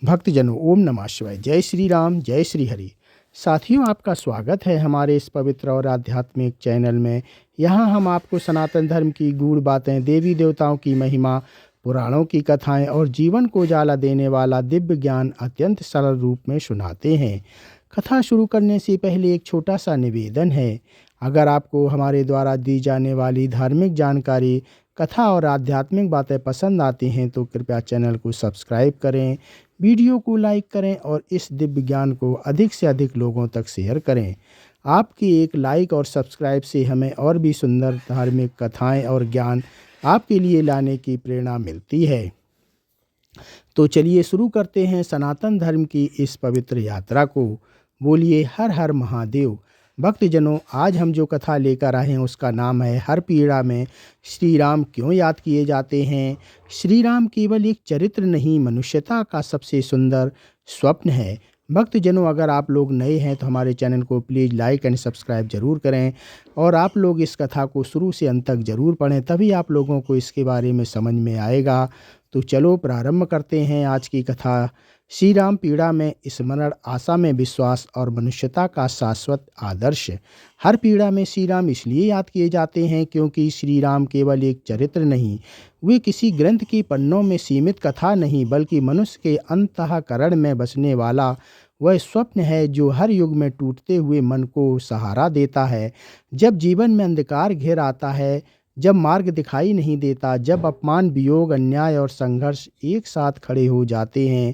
भक्तजनों, ओम नमः शिवाय। जय श्री राम, जय श्री हरि। साथियों, आपका स्वागत है हमारे इस पवित्र और आध्यात्मिक चैनल में। यहाँ हम आपको सनातन धर्म की गूढ़ बातें, देवी देवताओं की महिमा, पुराणों की कथाएं और जीवन को उजाला देने वाला दिव्य ज्ञान अत्यंत सरल रूप में सुनाते हैं। कथा शुरू करने से पहले एक छोटा सा निवेदन है। अगर आपको हमारे द्वारा दी जाने वाली धार्मिक जानकारी, कथा और आध्यात्मिक बातें पसंद आती हैं तो कृपया चैनल को सब्सक्राइब करें, वीडियो को लाइक करें और इस दिव्य ज्ञान को अधिक से अधिक लोगों तक शेयर करें। आपकी एक लाइक और सब्सक्राइब से हमें और भी सुंदर धार्मिक कथाएं और ज्ञान आपके लिए लाने की प्रेरणा मिलती है। तो चलिए शुरू करते हैं सनातन धर्म की इस पवित्र यात्रा को। बोलिए हर हर महादेव। भक्तजनों, आज हम जो कथा लेकर आए हैं उसका नाम है हर पीड़ा में श्री राम क्यों याद किए जाते हैं। श्री राम केवल एक चरित्र नहीं, मनुष्यता का सबसे सुंदर स्वप्न है। भक्तजनों, अगर आप लोग नए हैं तो हमारे चैनल को प्लीज़ लाइक एंड सब्सक्राइब जरूर करें और आप लोग इस कथा को शुरू से अंत तक जरूर पढ़ें, तभी आप लोगों को इसके बारे में समझ में आएगा। तो चलो प्रारंभ करते हैं आज की कथा। श्री राम पीड़ा में स्मरण, आशा में विश्वास और मनुष्यता का शाश्वत आदर्श। हर पीड़ा में श्री राम इसलिए याद किए जाते हैं क्योंकि श्री राम केवल एक चरित्र नहीं, वे किसी ग्रंथ के पन्नों में सीमित कथा नहीं, बल्कि मनुष्य के अंतःकरण में बसने वाला वह स्वप्न है जो हर युग में टूटते हुए मन को सहारा देता है। जब जीवन में अंधकार घिर आता है, जब मार्ग दिखाई नहीं देता, जब अपमान, वियोग, अन्याय और संघर्ष एक साथ खड़े हो जाते हैं,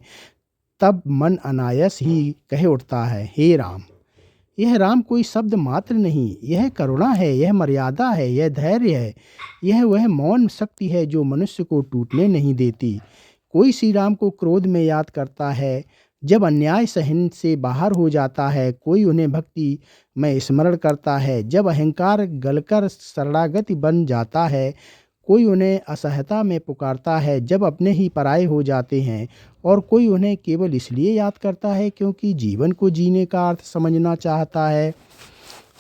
तब मन अनायास ही कह उठता है, हे राम। यह राम कोई शब्द मात्र नहीं, यह करुणा है, यह मर्यादा है, यह धैर्य है, यह वह मौन शक्ति है जो मनुष्य को टूटने नहीं देती। कोई श्री राम को क्रोध में याद करता है जब अन्याय सहन से बाहर हो जाता है, कोई उन्हें भक्ति में स्मरण करता है जब अहंकार गलकर शरणागति बन जाता है, कोई उन्हें असहायता में पुकारता है जब अपने ही पराये हो जाते हैं, और कोई उन्हें केवल इसलिए याद करता है क्योंकि जीवन को जीने का अर्थ समझना चाहता है।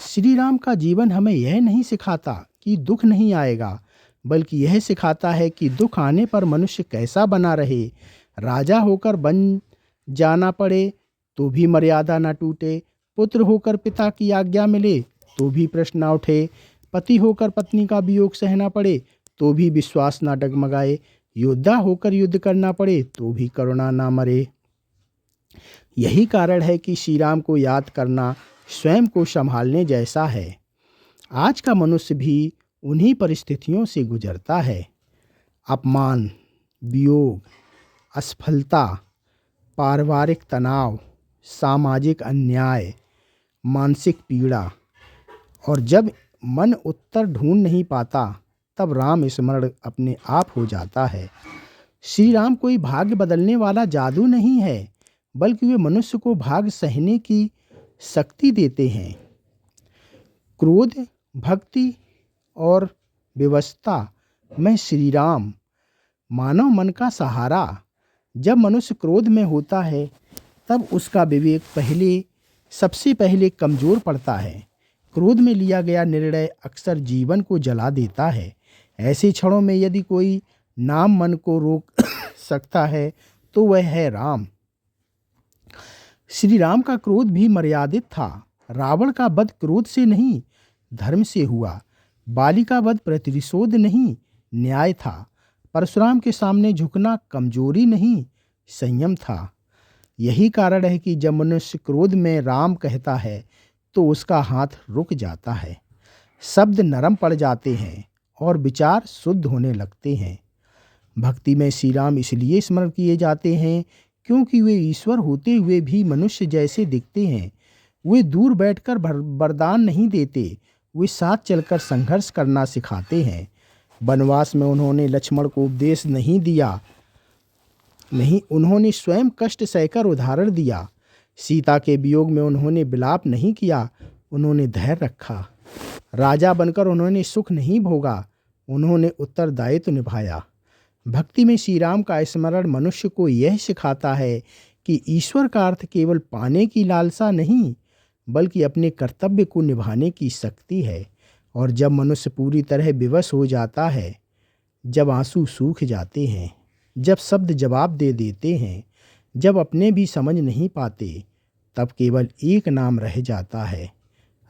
श्री राम का जीवन हमें यह नहीं सिखाता कि दुख नहीं आएगा, बल्कि यह सिखाता है कि दुख आने पर मनुष्य कैसा बना रहे। राजा होकर बन जाना पड़े तो भी मर्यादा न टूटे, पुत्र होकर पिता की आज्ञा मिले तो भी प्रश्न न उठे, पति होकर पत्नी का वियोग सहना पड़े तो भी विश्वास ना डगमगाए, योद्धा होकर युद्ध करना पड़े तो भी करुणा ना मरे। यही कारण है कि श्री राम को याद करना स्वयं को संभालने जैसा है। आज का मनुष्य भी उन्हीं परिस्थितियों से गुजरता है। अपमान, वियोग, असफलता, पारिवारिक तनाव, सामाजिक अन्याय, मानसिक पीड़ा, और जब मन उत्तर ढूंढ नहीं पाता तब राम स्मरण अपने आप हो जाता है। श्री राम कोई भाग्य बदलने वाला जादू नहीं है, बल्कि वे मनुष्य को भाग्य सहने की शक्ति देते हैं। क्रोध, भक्ति और विवशता में श्री राम मानव मन का सहारा। जब मनुष्य क्रोध में होता है तब उसका विवेक सबसे पहले कमजोर पड़ता है। क्रोध में लिया गया निर्णय अक्सर जीवन को जला देता है। ऐसे क्षणों में यदि कोई नाम मन को रोक सकता है तो वह है राम। श्री राम का क्रोध भी मर्यादित था। रावण का वध क्रोध से नहीं, धर्म से हुआ। बाली का वध प्रतिशोध नहीं, न्याय था। परशुराम के सामने झुकना कमजोरी नहीं, संयम था। यही कारण है कि जब मनुष्य क्रोध में राम कहता है तो उसका हाथ रुक जाता है, शब्द नरम पड़ जाते हैं और विचार शुद्ध होने लगते हैं। भक्ति में श्री राम इसलिए स्मरण किए जाते हैं क्योंकि वे ईश्वर होते हुए भी मनुष्य जैसे दिखते हैं। वे दूर बैठकर वरदान नहीं देते, वे साथ चलकर संघर्ष करना सिखाते हैं। वनवास में उन्होंने लक्ष्मण को उपदेश नहीं दिया, उन्होंने स्वयं कष्ट सहकर उदाहरण दिया। सीता के वियोग में उन्होंने विलाप नहीं किया, उन्होंने धैर्य रखा। राजा बनकर उन्होंने सुख नहीं भोगा, उन्होंने उत्तरदायित्व निभाया। भक्ति में श्री राम का स्मरण मनुष्य को यह सिखाता है कि ईश्वर का अर्थ केवल पाने की लालसा नहीं, बल्कि अपने कर्तव्य को निभाने की शक्ति है। और जब मनुष्य पूरी तरह विवश हो जाता है, जब आंसू सूख जाते हैं, जब शब्द जवाब दे देते हैं, जब अपने भी समझ नहीं पाते तब केवल एक नाम रह जाता है,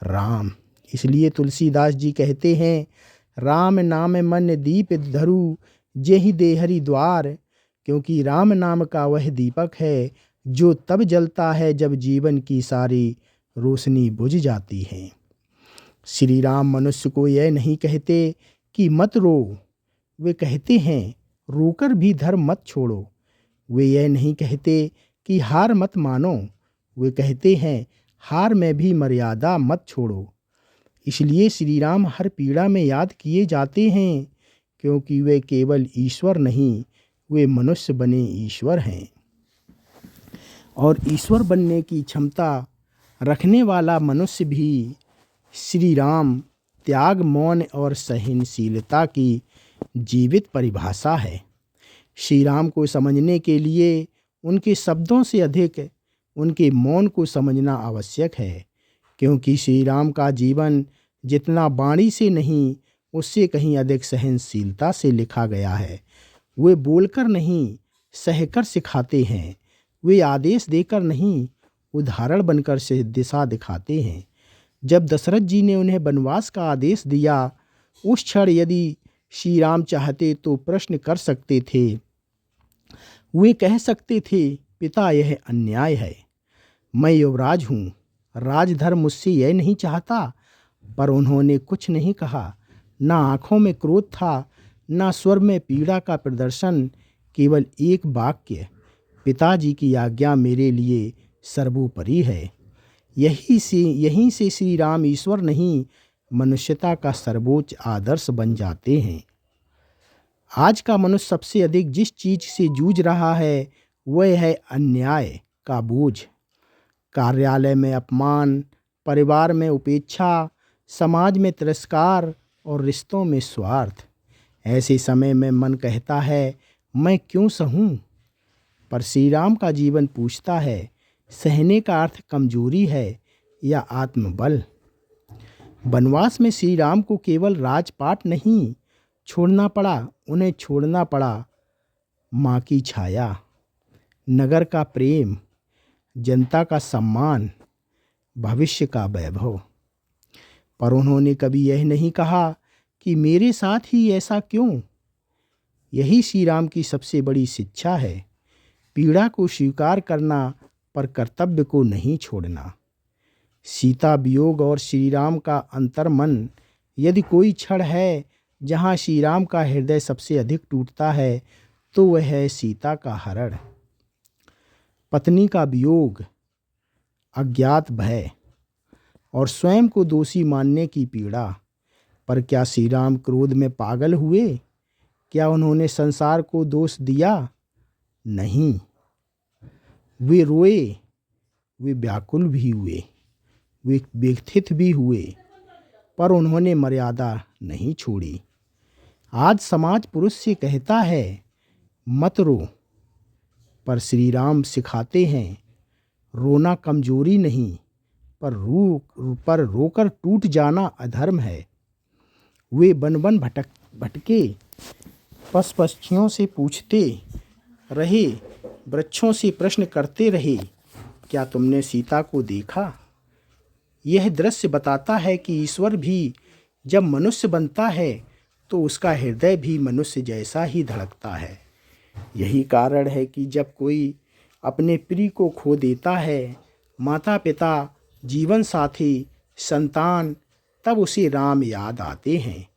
राम। इसलिए तुलसीदास जी कहते हैं, राम नाम मन दीप धरु जेहि दे हरि द्वार। क्योंकि राम नाम का वह दीपक है जो तब जलता है जब जीवन की सारी रोशनी बुझ जाती है। श्री राम मनुष्य को यह नहीं कहते कि मत रो, वे कहते हैं रोकर भी धर्म मत छोड़ो। वे यह नहीं कहते कि हार मत मानो, वे कहते हैं हार में भी मर्यादा मत छोड़ो। इसलिए श्री राम हर पीड़ा में याद किए जाते हैं, क्योंकि वे केवल ईश्वर नहीं, वे मनुष्य बने ईश्वर हैं। और ईश्वर बनने की क्षमता रखने वाला मनुष्य भी श्री राम त्याग, मौन और सहनशीलता की जीवित परिभाषा है। श्री राम को समझने के लिए उनके शब्दों से अधिक उनके मौन को समझना आवश्यक है, क्योंकि श्री राम का जीवन जितना वाणी से नहीं, उससे कहीं अधिक सहनशीलता से लिखा गया है। वे बोलकर नहीं, सहकर सिखाते हैं। वे आदेश देकर नहीं, उदाहरण बनकर से दिशा दिखाते हैं। जब दशरथ जी ने उन्हें वनवास का आदेश दिया, उस क्षण यदि श्री राम चाहते तो प्रश्न कर सकते थे। वे कह सकते थे, पिता यह अन्याय है, मैं युवराज हूँ, राजधर्म मुझसे यह नहीं चाहता। पर उन्होंने कुछ नहीं कहा। ना आंखों में क्रोध था, ना स्वर में पीड़ा का प्रदर्शन, केवल एक वाक्य, पिताजी की आज्ञा मेरे लिए सर्वोपरि है। यहीं से श्री राम ईश्वर नहीं, मनुष्यता का सर्वोच्च आदर्श बन जाते हैं। आज का मनुष्य सबसे अधिक जिस चीज से जूझ रहा है वह है अन्याय का बोझ। कार्यालय में अपमान, परिवार में उपेक्षा, समाज में तिरस्कार और रिश्तों में स्वार्थ। ऐसे समय में मन कहता है, मैं क्यों सहूं? पर श्री राम का जीवन पूछता है, सहने का अर्थ कमजोरी है या आत्मबल? वनवास में श्री राम को केवल राजपाट नहीं छोड़ना पड़ा, उन्हें छोड़ना पड़ा माँ की छाया, नगर का प्रेम, जनता का सम्मान, भविष्य का वैभव। पर उन्होंने कभी यह नहीं कहा कि मेरे साथ ही ऐसा क्यों। यही श्री राम की सबसे बड़ी शिक्षा है, पीड़ा को स्वीकार करना पर कर्तव्य को नहीं छोड़ना। सीता वियोग और श्री राम का अंतर्मन, यदि कोई क्षण है जहाँ श्री राम का हृदय सबसे अधिक टूटता है तो वह है सीता का हरण। पत्नी का वियोग, अज्ञात भय और स्वयं को दोषी मानने की पीड़ा। पर क्या श्री राम क्रोध में पागल हुए? क्या उन्होंने संसार को दोष दिया? नहीं, वे रोए, वे व्याकुल भी हुए, वे व्यथित भी हुए, पर उन्होंने मर्यादा नहीं छोड़ी। आज समाज पुरुष से कहता है मत रो, पर श्री राम सिखाते हैं रोना कमजोरी नहीं, पर रोकर टूट जाना अधर्म है। वे बन बन भटके, पशुओं से पूछते रहे, वृक्षों से प्रश्न करते रहे, क्या तुमने सीता को देखा? यह दृश्य बताता है कि ईश्वर भी जब मनुष्य बनता है तो उसका हृदय भी मनुष्य जैसा ही धड़कता है। यही कारण है कि जब कोई अपने प्रिय को खो देता है, माता पिता, जीवन साथी, संतान, तब उसे राम याद आते हैं।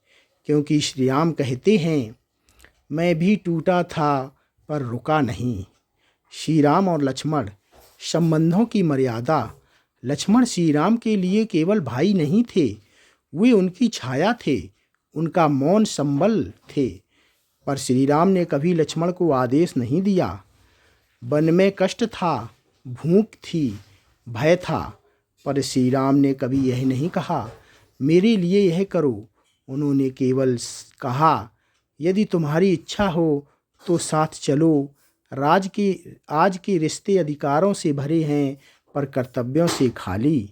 क्योंकि श्री राम कहते हैं, मैं भी टूटा था पर रुका नहीं। श्री राम और लक्ष्मण, संबंधों की मर्यादा। लक्ष्मण श्री राम के लिए केवल भाई नहीं थे, वे उनकी छाया थे, उनका मौन संबल थे। पर श्री राम ने कभी लक्ष्मण को आदेश नहीं दिया। वन में कष्ट था, भूख थी, भय था, पर श्री राम ने कभी यह नहीं कहा मेरे लिए यह करो। उन्होंने केवल कहा, यदि तुम्हारी इच्छा हो तो साथ चलो। आज के रिश्ते अधिकारों से भरे हैं पर कर्तव्यों से खाली।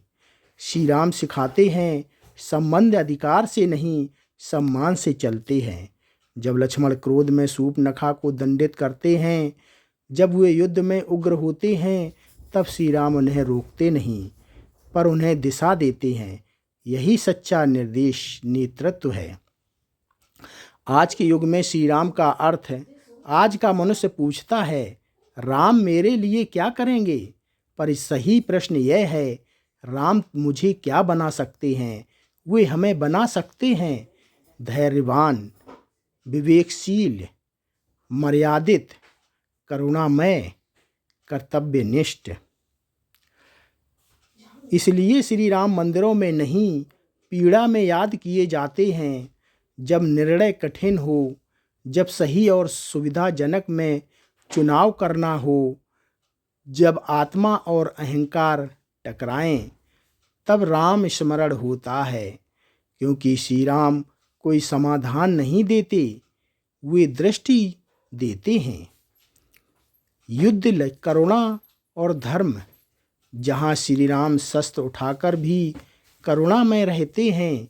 श्री राम सिखाते हैं संबंध अधिकार से नहीं, सम्मान से चलते हैं। जब लक्ष्मण क्रोध में शूर्पणखा को दंडित करते हैं, जब वे युद्ध में उग्र होते हैं तब श्री राम उन्हें रोकते नहीं, पर उन्हें दिशा देते हैं। यही सच्चा निर्देश नेतृत्व है। आज के युग में श्री राम का अर्थ है, आज का मनुष्य पूछता है, राम मेरे लिए क्या करेंगे? पर सही प्रश्न यह है, राम मुझे क्या बना सकते हैं? वे हमें बना सकते हैं धैर्यवान, विवेकशील, मर्यादित, करुणामय, कर्तव्यनिष्ठ। इसलिए श्री राम मंदिरों में नहीं, पीड़ा में याद किए जाते हैं। जब निर्णय कठिन हो, जब सही और सुविधाजनक में चुनाव करना हो, जब आत्मा और अहंकार टकराएं, तब राम स्मरण होता है। क्योंकि श्री राम कोई समाधान नहीं देते, वे दृष्टि देते हैं। युद्ध, करुणा और धर्म। जहाँ श्री राम शस्त्र उठाकर भी करुणा में रहते हैं।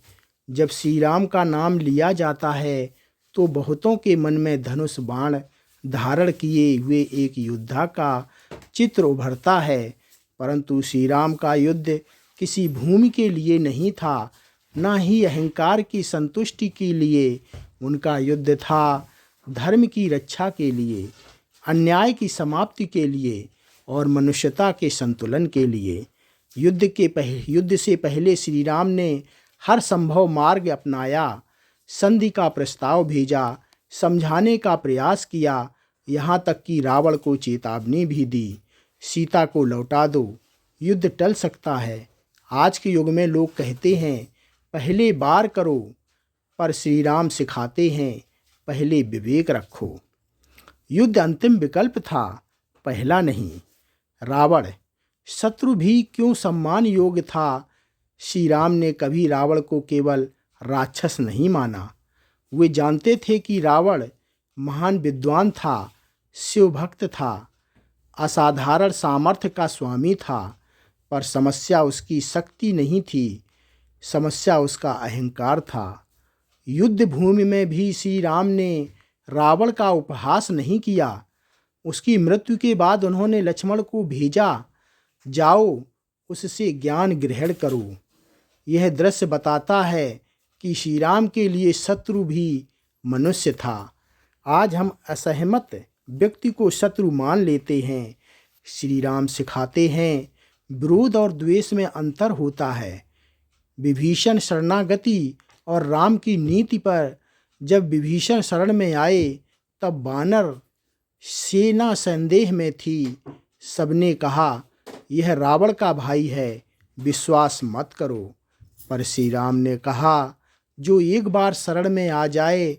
जब श्री राम का नाम लिया जाता है तो बहुतों के मन में धनुष बाण धारण किए हुए एक योद्धा का चित्र उभरता है। परंतु श्री राम का युद्ध किसी भूमि के लिए नहीं था, न ही अहंकार की संतुष्टि के लिए। उनका युद्ध था धर्म की रक्षा के लिए, अन्याय की समाप्ति के लिए और मनुष्यता के संतुलन के लिए। युद्ध से पहले श्री राम ने हर संभव मार्ग अपनाया, संधि का प्रस्ताव भेजा, समझाने का प्रयास किया, यहाँ तक कि रावण को चेतावनी भी दी, सीता को लौटा दो, युद्ध टल सकता है। आज के युग में लोग कहते हैं पहले वार करो, पर श्री राम सिखाते हैं पहले विवेक रखो। युद्ध अंतिम विकल्प था, पहला नहीं। रावण शत्रु भी क्यों सम्मान योग्य था। श्री राम ने कभी रावण को केवल राक्षस नहीं माना। वे जानते थे कि रावण महान विद्वान था, शिव भक्त था, असाधारण सामर्थ्य का स्वामी था। पर समस्या उसकी शक्ति नहीं थी, समस्या उसका अहंकार था। युद्ध भूमि में भी श्री राम ने रावण का उपहास नहीं किया। उसकी मृत्यु के बाद उन्होंने लक्ष्मण को भेजा, जाओ उससे ज्ञान ग्रहण करो। यह दृश्य बताता है कि श्री राम के लिए शत्रु भी मनुष्य था। आज हम असहमत व्यक्ति को शत्रु मान लेते हैं। श्री राम सिखाते हैं विरोध और द्वेष में अंतर होता है। विभीषण शरणागति और राम की नीति पर जब विभीषण शरण में आए तब वानर सेना संदेह में थी। सबने कहा यह रावण का भाई है, विश्वास मत करो। पर श्री राम ने कहा जो एक बार शरण में आ जाए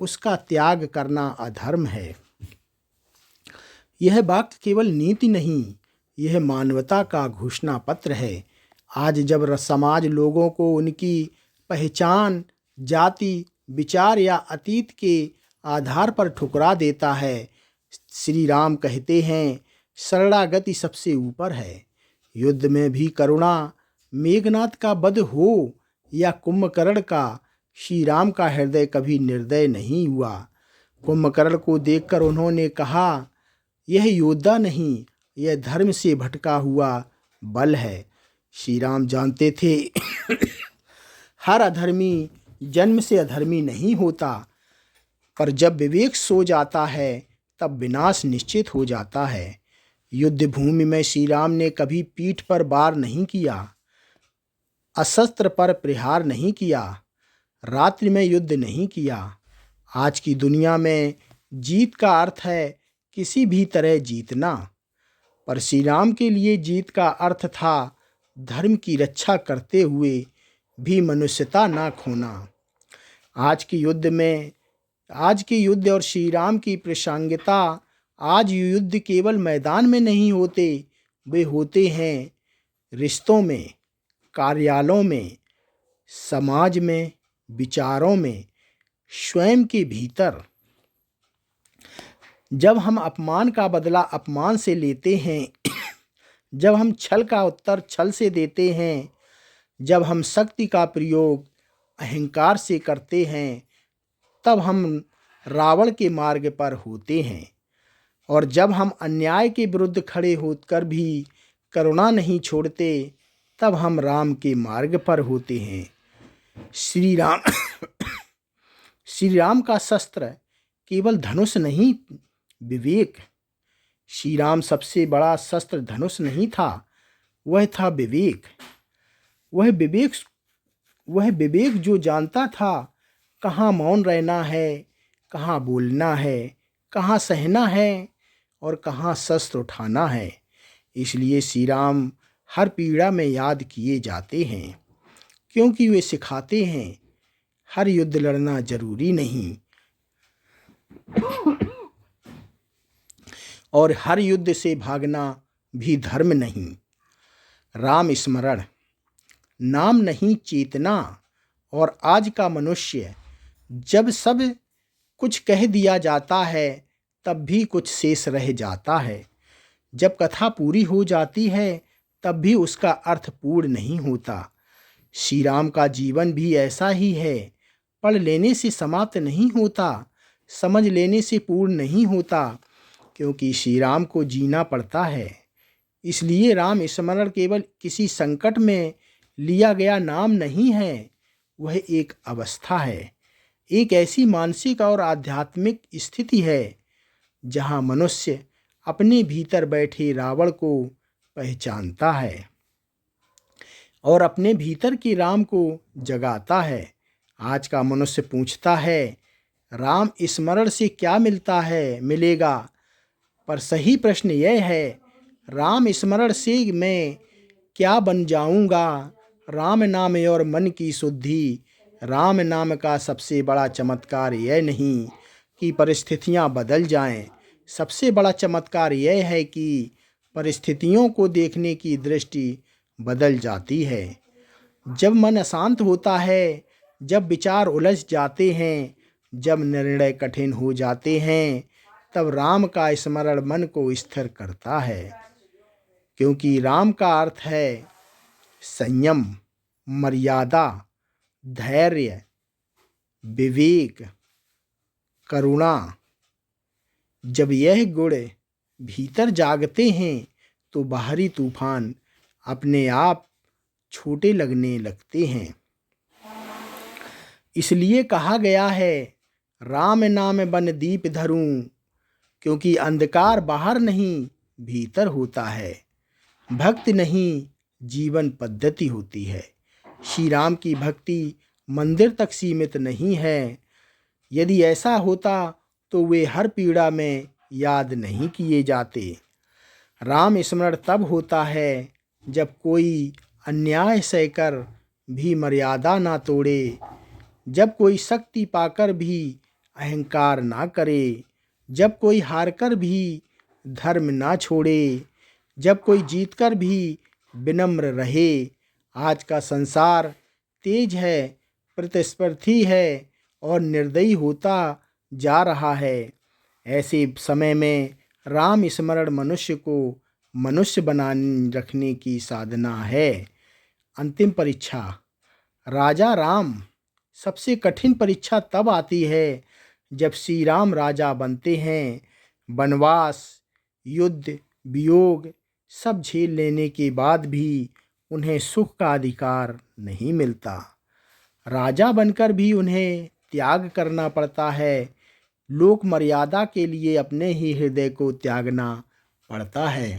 उसका त्याग करना अधर्म है। यह वाक्य केवल नीति नहीं, यह मानवता का घोषणा पत्र है। आज जब समाज लोगों को उनकी पहचान, जाति, विचार या अतीत के आधार पर ठुकरा देता है, श्री राम कहते हैं शरणागति सबसे ऊपर है। युद्ध में भी करुणा, मेघनाद का वध हो या कुंभकर्ण का, श्री राम का हृदय कभी निर्दय नहीं हुआ। कुंभकर्ण को देखकर उन्होंने कहा यह योद्धा नहीं, यह धर्म से भटका हुआ बल है। श्री राम जानते थे हर अधर्मी जन्म से अधर्मी नहीं होता, पर जब विवेक सो जाता है तब विनाश निश्चित हो जाता है। युद्ध भूमि में श्री राम ने कभी पीठ पर वार नहीं किया, अस्त्र पर प्रहार नहीं किया, रात्रि में युद्ध नहीं किया। आज की दुनिया में जीत का अर्थ है किसी भी तरह जीतना, पर श्री राम के लिए जीत का अर्थ था धर्म की रक्षा करते हुए भी मनुष्यता ना खोना। आज के युद्ध और श्री राम की प्रासंगिकता, आज युद्ध केवल मैदान में नहीं होते, वे होते हैं रिश्तों में, कार्यालयों में, समाज में, विचारों में, स्वयं के भीतर। जब हम अपमान का बदला अपमान से लेते हैं, जब हम छल का उत्तर छल से देते हैं, जब हम शक्ति का प्रयोग अहंकार से करते हैं, तब हम रावण के मार्ग पर होते हैं। और जब हम अन्याय के विरुद्ध खड़े होकर भी करुणा नहीं छोड़ते, तब हम राम के मार्ग पर होते हैं। श्री राम श्री राम का शस्त्र केवल धनुष नहीं, विवेक। श्री राम सबसे बड़ा शस्त्र धनुष नहीं था, वह था विवेक। वह विवेक वह विवेक जो जानता था कहाँ मौन रहना है, कहाँ बोलना है, कहाँ सहना है और कहाँ शस्त्र उठाना है। इसलिए श्री राम हर पीड़ा में याद किए जाते हैं, क्योंकि वे सिखाते हैं हर युद्ध लड़ना जरूरी नहीं और हर युद्ध से भागना भी धर्म नहीं। राम स्मरण नाम नहीं चेतना। और आज का मनुष्य जब सब कुछ कह दिया जाता है तब भी कुछ शेष रह जाता है। जब कथा पूरी हो जाती है तब भी उसका अर्थ पूर्ण नहीं होता। श्री राम का जीवन भी ऐसा ही है, पढ़ लेने से समाप्त नहीं होता, समझ लेने से पूर्ण नहीं होता, क्योंकि श्री राम को जीना पड़ता है। इसलिए राम स्मरण केवल किसी संकट में लिया गया नाम नहीं है, वह एक अवस्था है, एक ऐसी मानसिक और आध्यात्मिक स्थिति है जहाँ मनुष्य अपने भीतर बैठे रावण को पहचानता है और अपने भीतर के राम को जगाता है। आज का मनुष्य पूछता है, राम स्मरण से क्या मिलेगा? पर सही प्रश्न यह है, राम स्मरण से मैं क्या बन जाऊंगा? राम नाम और मन की शुद्धि। राम नाम का सबसे बड़ा चमत्कार यह नहीं कि परिस्थितियां बदल जाएं, सबसे बड़ा चमत्कार यह है कि परिस्थितियों को देखने की दृष्टि बदल जाती है। जब मन अशांत होता है, जब विचार उलझ जाते हैं, जब निर्णय कठिन हो जाते हैं, तब राम का स्मरण मन को स्थिर करता है, क्योंकि राम का अर्थ है संयम, मर्यादा, धैर्य, विवेक, करुणा। जब यह गुण भीतर जागते हैं तो बाहरी तूफान अपने आप छोटे लगने लगते हैं। इसलिए कहा गया है, राम नाम बन दीप धरूं, क्योंकि अंधकार बाहर नहीं भीतर होता है। भक्ति नहीं, जीवन पद्धति होती है। श्री राम की भक्ति मंदिर तक सीमित नहीं है। यदि ऐसा होता तो वे हर पीड़ा में याद नहीं किए जाते। राम स्मरण तब होता है जब कोई अन्याय सहकर भी मर्यादा ना तोड़े, जब कोई शक्ति पाकर भी अहंकार ना करे, जब कोई हारकर भी धर्म ना छोड़े, जब कोई जीतकर भी विनम्र रहे। आज का संसार तेज है, प्रतिस्पर्धी है और निर्दयी होता जा रहा है। ऐसे समय में राम स्मरण मनुष्य को मनुष्य बनाने रखने की साधना है। अंतिम परीक्षा राजा राम। सबसे कठिन परीक्षा तब आती है जब श्री राम राजा बनते हैं। वनवास, युद्ध, वियोग सब झेल लेने के बाद भी उन्हें सुख का अधिकार नहीं मिलता। राजा बनकर भी उन्हें त्याग करना पड़ता है। लोक मर्यादा के लिए अपने ही हृदय को त्यागना पड़ता है।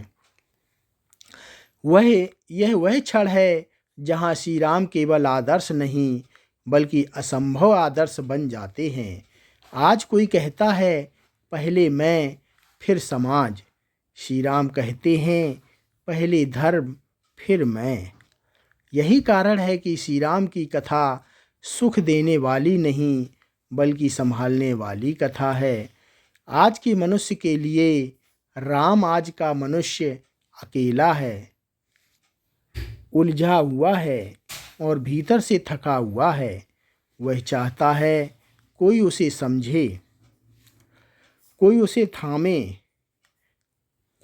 यह वह क्षण है जहाँ श्री राम केवल आदर्श नहीं बल्कि असंभव आदर्श बन जाते हैं। आज कोई कहता है, पहले मैं फिर समाज। श्री राम कहते हैं, पहले धर्म फिर मैं। यही कारण है कि श्री राम की कथा सुख देने वाली नहीं बल्कि संभालने वाली कथा है। आज के मनुष्य के लिए राम आज का मनुष्य अकेला है, उलझा हुआ है और भीतर से थका हुआ है। वह चाहता है कोई उसे समझे, कोई उसे थामे,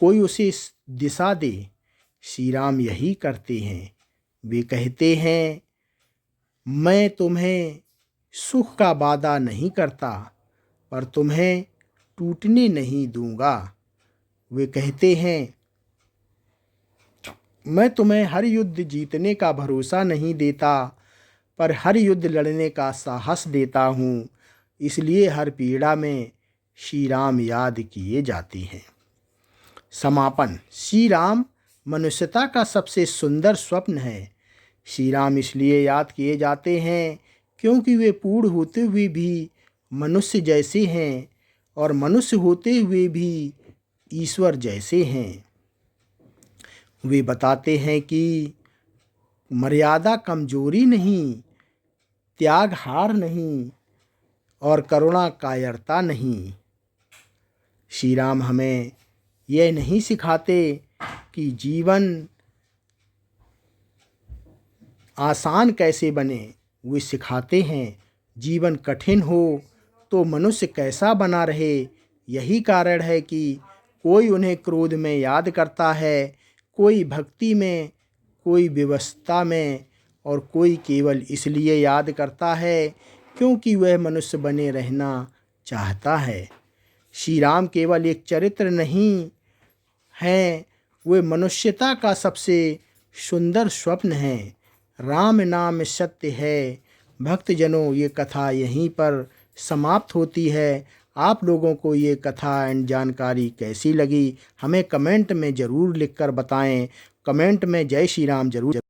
कोई उसे दिशा दे। श्री राम यही करते हैं। वे कहते हैं, मैं तुम्हें सुख का वादा नहीं करता पर तुम्हें टूटने नहीं दूंगा। वे कहते हैं, मैं तुम्हें हर युद्ध जीतने का भरोसा नहीं देता, पर हर युद्ध लड़ने का साहस देता हूँ। इसलिए हर पीड़ा में श्री राम याद किए जाते हैं। समापन। श्री राम मनुष्यता का सबसे सुंदर स्वप्न है। श्री राम इसलिए याद किए जाते हैं क्योंकि वे पूर्ण होते हुए भी मनुष्य जैसे हैं और मनुष्य होते हुए भी ईश्वर जैसे हैं। वे बताते हैं कि मर्यादा कमजोरी नहीं, त्याग हार नहीं और करुणा कायरता नहीं। श्री राम हमें यह नहीं सिखाते कि जीवन आसान कैसे बने, वे सिखाते हैं जीवन कठिन हो तो मनुष्य कैसा बना रहे। यही कारण है कि कोई उन्हें क्रोध में याद करता है, कोई भक्ति में, कोई व्यवस्था में और कोई केवल इसलिए याद करता है क्योंकि वह मनुष्य बने रहना चाहता है। श्री राम केवल एक चरित्र नहीं हैं, वे मनुष्यता का सबसे सुंदर स्वप्न है। राम नाम सत्य है। भक्तजनों, ये कथा यहीं पर समाप्त होती है। आप लोगों को ये कथा एंड जानकारी कैसी लगी हमें कमेंट में ज़रूर लिखकर बताएं। कमेंट में जय श्री राम जरूर